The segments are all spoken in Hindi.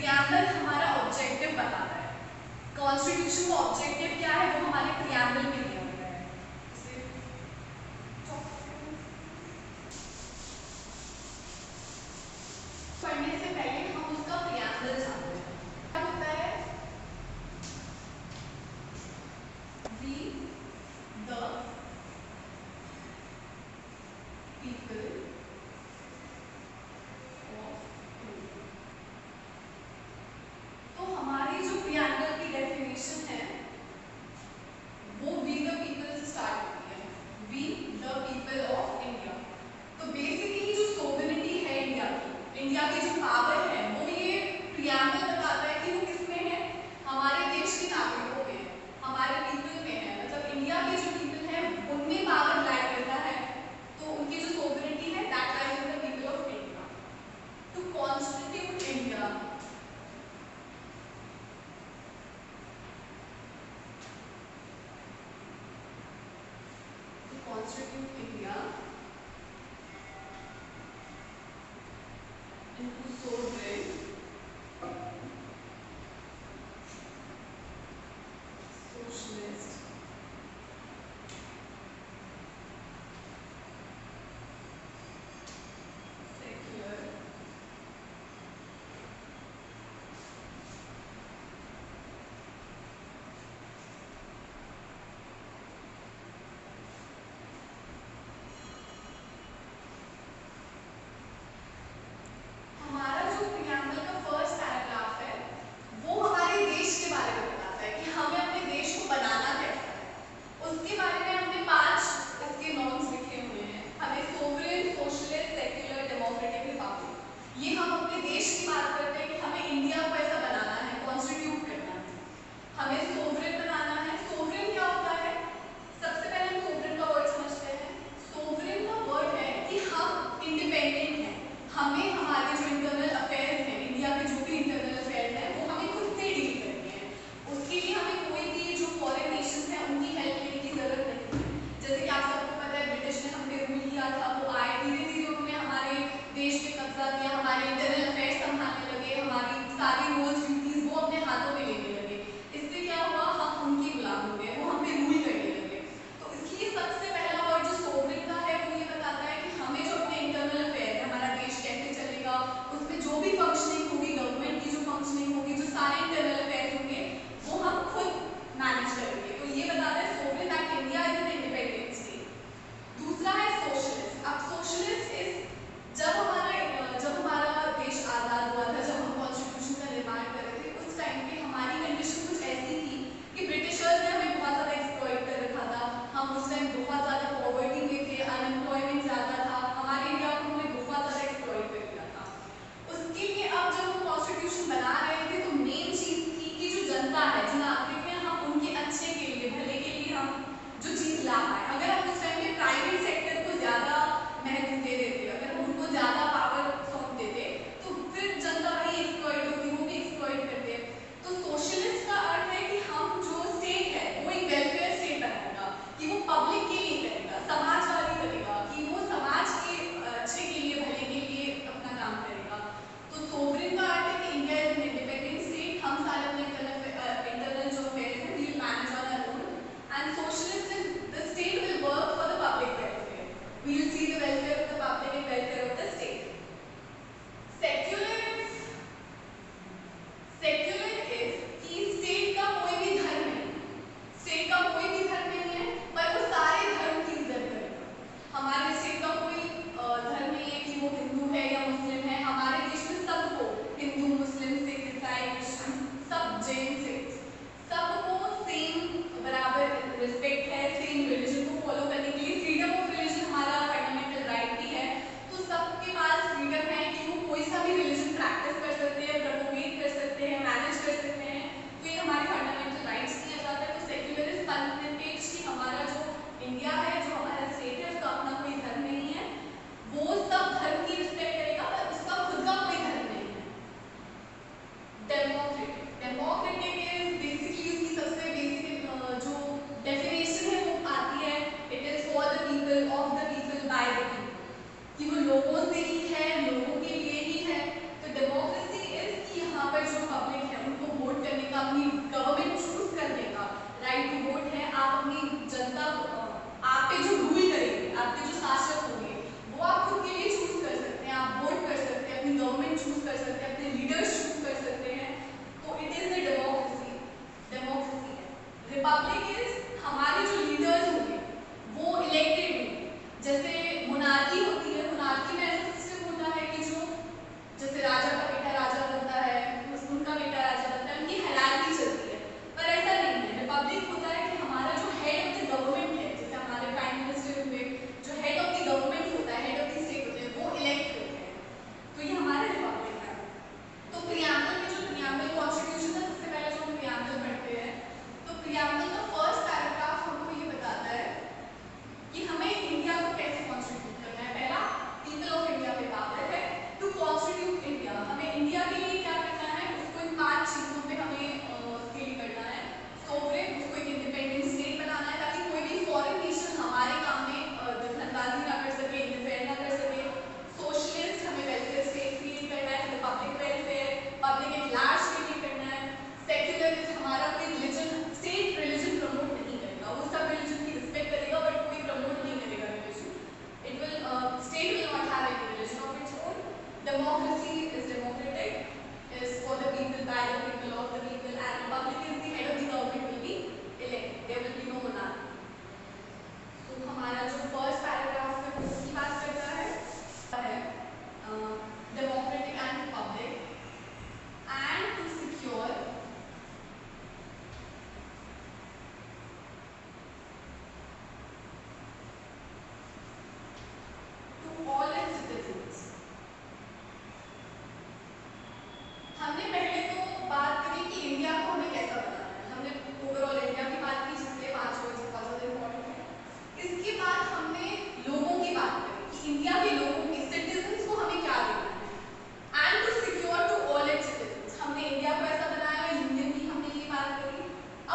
प्रियम्बल हमारा ऑब्जेक्टिव बताता है। कॉन्स्टिट्यूशन का ऑब्जेक्टिव क्या है वो हमारे प्रियम्बल में दिया हुआ है। पढ़ने से पहले हम उसका प्रियम्बल जानते हैं। क्या होता है? We the people of India। तो हमारी जो प्रियम्बल की डेफिनेशन है वो वी द पीपल से स्टार्ट होती है। We the people of India. तो बेसिकली जो सोवरेनिटी है इंडिया की जो पावर है वो ये प्रियम्बल बताता है कि वो किसमें है, हमारे देश के नागरिकों में है, हमारे पीपल में है। मतलब इंडिया के जो पीपल है उनमें पावर लाई करता है। तो उनकी जो सोवरेनिटी है that lies in the people of India. To constitute India, constitute India into sovereign, socialist, secular, हमारा जो प्रियम्बल का फर्स्ट पैराग्राफ है वो हमारे देश के बारे में बताता है कि हमें अपने देश को बनाना कैसा है। उसके बारे में हमने 5 इसके नॉर्म्स लिखे हुए हैं। हमें sovereign, socialist, secular, democratic, Republic, ये हम अपने देश की बात करते हैं कि हमें इंडिया को ऐसा बनाना है, कॉन्स्टिट्यूट करना है। हमें सोवरेन बनाना है। सोवरेन क्या होता है? सबसे पहले हम सोवरेन का वर्ड समझते हैं। सोवरेन का वर्ड है कि हम इंडिपेंडेंट हैं, हमें हमारे जो इंटरनल अफेयर्स हैं, इंडिया के जो भी इंटरनल अफेयर्स हैं वो हमें खुद से डील करने हैं। उसके लिए हमें कोई भी जो फॉरेन नेशंस हैं उनकी हेल्प लेने की जरूरत नहीं है। जैसे कि आप सबको पता है ब्रिटिश ने हम पे रूल किया था, वो आए, धीरे धीरे उन्होंने हमारे देश पे कब्जा किया, हमारे इंटरनल अफेयर्स संभालने लगे, हमारी सारी रूल्स ड्यूटीज वो अपने हाथों में लेने लगे। इससे क्या हुआ, हम उनकी गुलाम हो गए, वो हम पे रूल करने लगे। तो इसलिए सबसे पहला वर्ड जो सोवरेन का है वो ये बताता है कि हमें जो अपने इंटरनल अफेयर है, हमारा देश कैसे चलेगा democracy is democratic, is for the people, by the people, of the people, and public is the head of the government will be elected. There will be no monarchy. तो हमारा जो फर्स्ट पैराग्राफ है वो उसकी बात करता है democratic and public and to secure to all its citizens. हमने पहले तो बात करी कि इंडिया को हमें कैसा बनाना है, हमने ओवरऑल इंडिया की बात की जिसके 5 वर्ड्स बहुत ज़्यादा इम्पोर्टेंट है। इसके बाद हमने लोगों की बात करी कि इंडिया के लोगों के सिटीजंस को हमें क्या देना है and to secure to all its citizens. हमने इंडिया को ऐसा बनाया, यूनियन की हमने ये बात करी।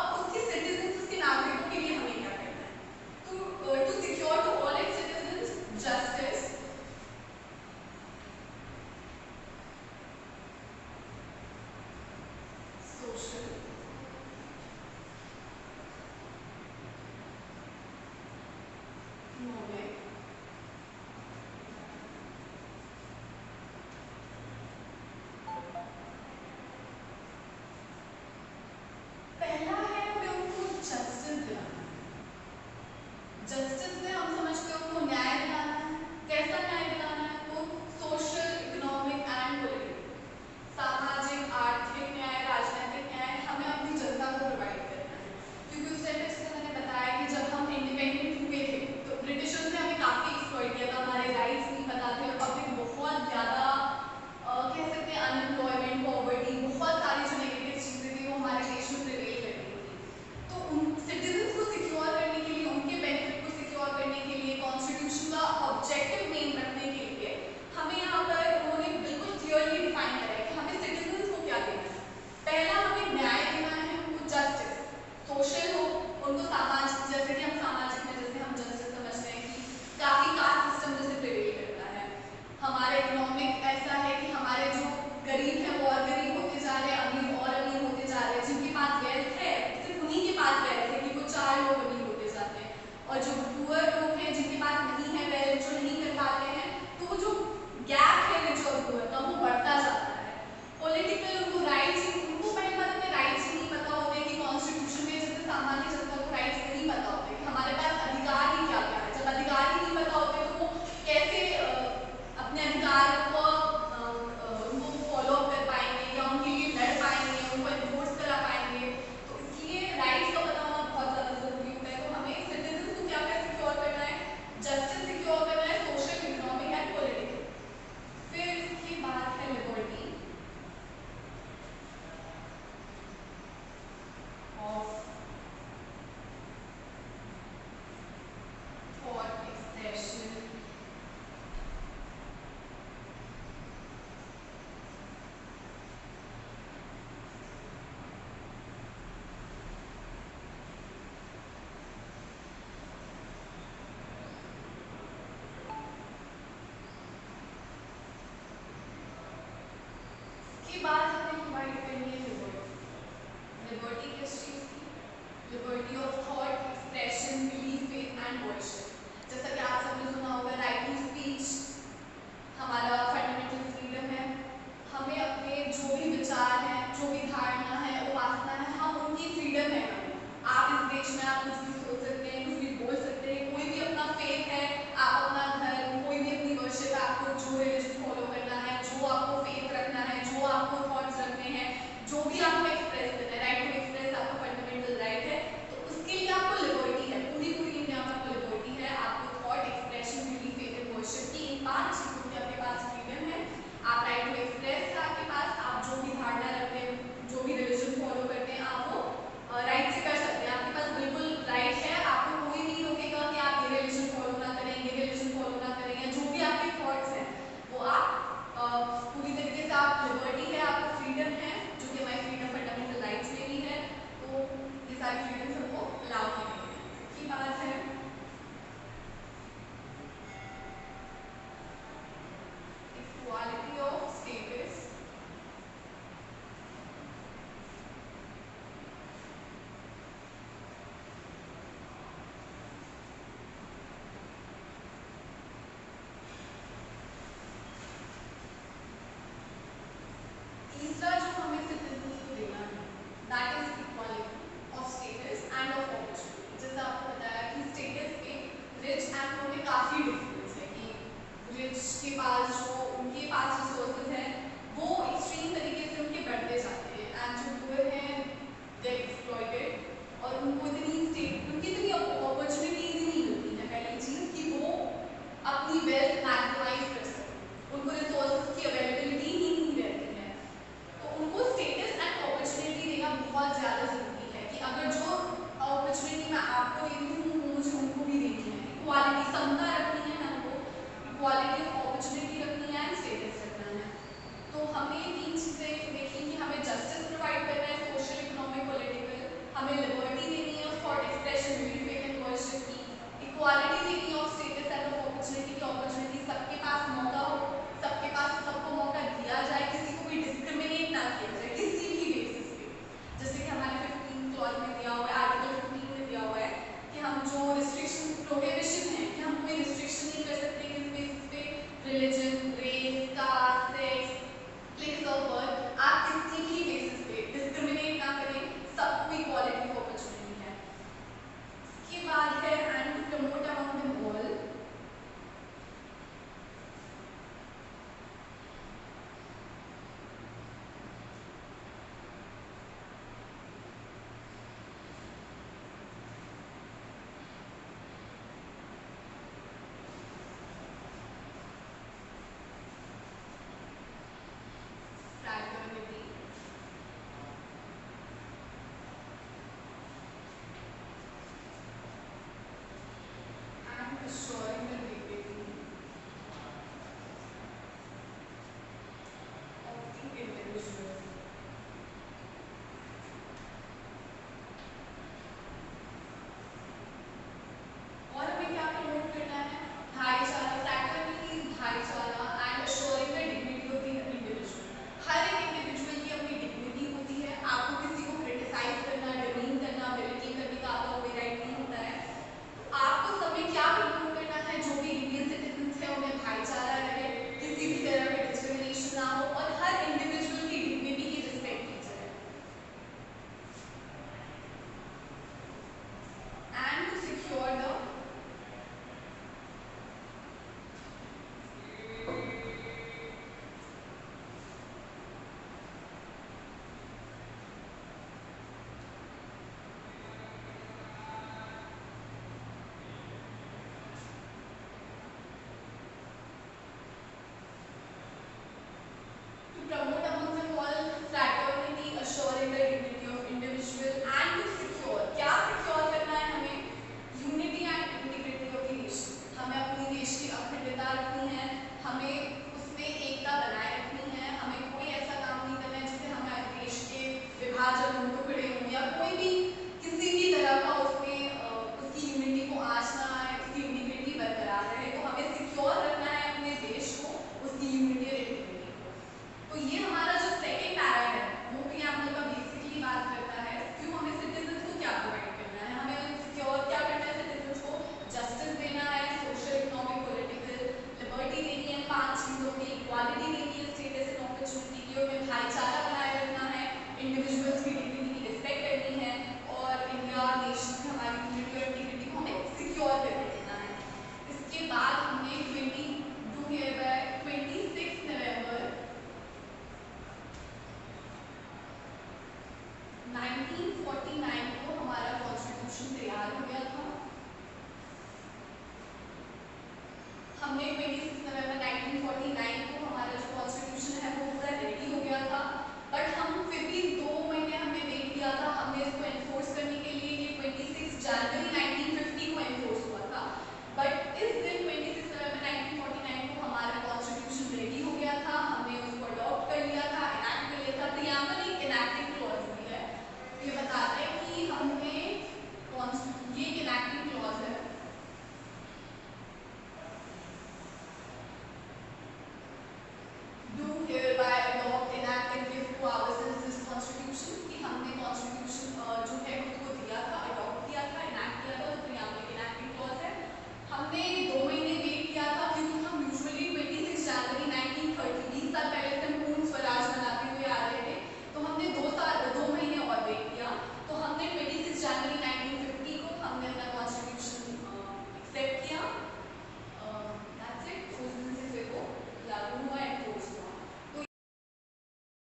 अब उसके सिटीजंस, उसके नागरिकों के लिए हमें क्या करना है, to secure to all its citizens justice, social, economic, पहला है हमें उनको जस्टिस दिलाना। जस्टिस में हम समझते हैं उनको न्याय दिलाना है। कैसा न्याय दिलाना है, तो सोशल, इकोनॉमिक एंड पॉलिटिकल, सामाजिक, आर्थिक न्याय, राजनीतिक न्याय हमें अपनी जनता को प्रोवाइड करना है। क्योंकि उस टाइम जैसे मैंने बताया कि जब हम इंडिपेंडेंट हुए थे तो ब्रिटिशर्स ने हमें काफ़ी एक्सप्लॉइट किया था, हमारे राइट्स नहीं पता थे और पब्लिक बहुत ज़्यादा कह सकते हैं अनएम्प्लॉयमेंट, पॉवर्टी, बहुत सारी जो नेगेटिव चीज़ें थी वो हमारे देश में प्रिवेल कर रही थी। तो उन सिटीजन्स को सिक्योर करने के लिए, उनके बेनिफिट को सिक्योर करने के लिए, कॉन्स्टिट्यूशन का ऑब्जेक्टिव मेन रखने के लिए हमें यहाँ पर उन्होंने बिल्कुल क्लियरली डिफाइन करा है कि हमें सिटीजन्स को क्या देना है। पहला हमें न्याय देना है, उनको जस्टिस, सोशल हो, उनको सामाजिक, जैसे कि हम सामाजिक में जैसे हम जस्टिस समझते हैं कि काफ़ी कास्ट सिस्टम जैसे प्रिवेल करता है। हमारा इकोनॉमिक ऐसा है कि हमारे जो गरीब हैं वो और गरीब होते जा रहे हैं, अमीर और अमीर होते जा रहे हैं। जिनके पास वेल्थ है सिर्फ उन्हीं के पास वेल्थ है कि वो 4 लोग अमीर होते जाते हैं, और जो पुअर लोग हैं जिनके पास नहीं है वेल्थ, जो नहीं कर पाते हैं, तो वो जो गैप है रिच और पुअर का वो बढ़ता जाता है। पॉलिटिकल, उनको राइट्स, उनको पहली बात अपने राइट्स नहीं पता होते कि कॉन्स्टिट्यूशन में जैसे सामान्य जनता को राइट्स नहीं पता होते कि हमारे पास अधिकार ही क्या क्या है। जब अधिकार ही नहीं पता होते तो वो कैसे अपने अधिकार को उनको फॉलो अप कर पाएंगे या उनके लिए लड़ पाएंगे, उनको एनफोर्स करा पाएंगे। तो इसलिए राइट्स का पता होना बहुत ज़्यादा ज़रूरी होता है। तो हमें सिटीजन को क्या क्या सिक्योर करना है, जस्टिस सिक्योर करना है, सोशल, इकोनॉमिक एंड पॉलिटिकल। फिर इसकी बात है लिबर्टी ऑफ फॉर एक्सप्रेशन, की बात हमें प्रोवाइड करनी है लिबर्टी। लिबर्टी किस चीज़ की, liberty of thought, expression, belief, faith and worship. जैसा कि आप सबने सुना होगा राइट टू स्पीच हमारा फंडामेंटल फ्रीडम है। हमें अपने जो भी विचार हैं, जो भी धारणा है, उपासना है, हम उनकी फ्रीडम है हमें। आप इस देश में आप कुछ भी सोच सकते हैं, कुछ भी बोल सकते हैं, कोई भी अपना फेथ है, आप अपना धर्म, कोई भी अपनी वर्शिप, आपको जो रिलीजन फॉलो करना है, जो आपको फेथ रखना है, जो आपको थॉट्स रखने हैं, जो भी आपको एक्सप्रेस करना है, राइट टू एक्सप्रेस आपका फंडामेंटल राइट है। तो उसके लिए आपको लिबर्टी है, पूरी पूरी इंडिया में आपको लिबर्टी है। आपको thought, expression, belief, faith and worship की इन पास रिसोर्सेज हैं वो एक्सट्रीम तरीके से उनके बढ़ते जाते हैं, एंड जो पुअर हैं दे एक्सप्लॉइटेड, और उनको उनकी इतनी अपॉर्चुनिटीज ही नहीं मिलती है पहली चीज़ कि वो अपनी वेल्थ मैक्सिमाइज कर सकें, उनको रिसोर्सेज की अवेलेबिलिटी ही नहीं रहती है। तो उनको स्टेटस एंड अपॉर्चुनिटी देना बहुत ज़्यादा ज़रूरी है कि अगर जो अपॉर्चुनिटी मैं आपको दे रही हूँ मुझे उनको भी देनी है, इक्वालिटी समता रखनी है हमको, इक्वालिटी ऑफ अपॉर्चुनिटी रखनी है एंड स्टेटस रखना है। तो हमें तीन चीज़ें देखी कि हमें जस्टिस प्रोवाइड करना है, सोशल, इकोनॉमिक, पॉलिटिकल, हमें लिबर्टी देनी है of thought expression, belief and worship की, इक्वालिटी देनी है of status end of opportunity की अपॉर्चुनिटी सबके पास मौका हो, सबके पास सबको मौका दिया जाए, किसी को भी डिस्क्रिमिनेट ना किया जाए किसी भी बेसिस पे, जैसे कि हमारे 15 क्लॉज में दिया हुआ है, आर्टिकल 15 में दिया हुआ है कि हम जो रिस्ट्रिक्शन प्रोहिबिशन है कि हम कोई रिस्ट्रिक्शन नहीं कर सकते किस बेसिस पे, religion, race, caste, sex, place of birth,